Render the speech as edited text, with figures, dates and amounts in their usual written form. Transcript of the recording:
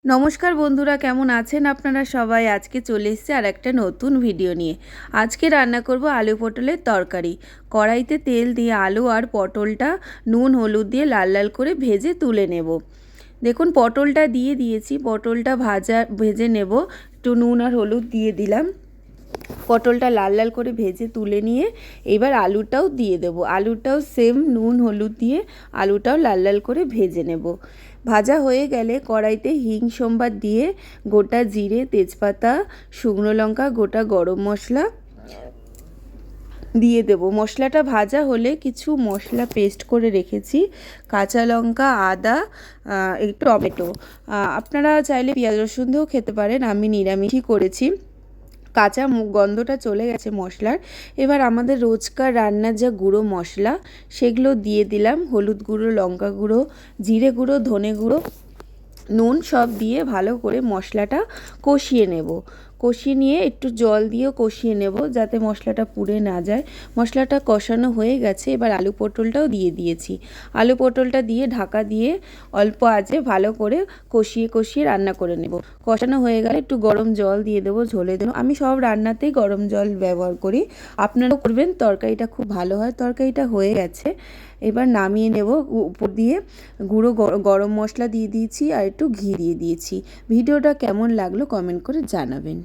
নমস্কার বন্ধুরা, কেমন আছেন আপনারা সবাই? আজকে চলে এসেছি আর একটা নতুন ভিডিও নিয়ে। আজকে রান্না করব আলু পটলের তরকারি। কড়াইতে তেল দিয়ে আলু আর পটলটা নুন হলুদ দিয়ে লাল লাল করে ভেজে তুলে নেব। দেখুন পটলটা দিয়ে দিয়েছি, পটলটা ভেজে নেব। একটু নুন আর হলুদ দিয়ে দিলাম। পটলটা লাল লাল করে ভেজে তুলে নিয়ে এবার আলুটাও দিয়ে দেবো। আলুটাও সেম নুন হলুদ দিয়ে আলুটাও লাল লাল করে ভেজে নেব। ভাজা হয়ে গেলে কড়াইতে হিং সম্বার দিয়ে গোটা জিরে, তেজপাতা, শুকনো লঙ্কা, গোটা গরম মশলা দিয়ে দেব। মশলাটা ভাজা হলে কিছু মশলা পেস্ট করে রেখেছি, কাঁচা লঙ্কা, আদা, একটু টমেটো। আপনারা চাইলে পেঁয়াজ রসুন দিয়েও খেতে পারেন, আমি নিরামিষই করেছি। কাঁচা গন্ধটা চলে গেছে মশলার। এবার আমাদের রোজকার রান্নার যা গুঁড়ো মশলা সেগুলো দিয়ে দিলাম। হলুদ গুঁড়ো, লঙ্কা গুঁড়ো, জিরে গুঁড়ো, ধনে গুঁড়ো, নুন সব দিয়ে ভালো করে মশলাটা কষিয়ে নেব। কষিয়ে নিয়ে একটু জল দিয়েও কষিয়ে নেব যাতে মশলাটা পুড়ে না যায়। মশলাটা কষানো হয়ে গেছে, এবার আলু পটলটাও দিয়ে দিয়েছি। আলু পটলটা দিয়ে ঢাকা দিয়ে অল্প আঁচে ভালো করে কষিয়ে কষিয়ে রান্না করে নেব। কষানো হয়ে গেলে একটু গরম জল দিয়ে দেবো ঝোলের জন্য। আমি সব রান্নাতেই গরম জল ব্যবহার করি, আপনারাও করবেন। তরকারিটা খুব ভালো হয়। তরকারিটা হয়ে গেছে, এবার নামিয়ে নেব। উপর দিয়ে গুঁড়ো গরম মশলা দিয়ে দিয়েছি আর একটু ঘি দিয়ে দিয়েছি। ভিডিওটা কেমন লাগলো কমেন্ট করে জানাবেন।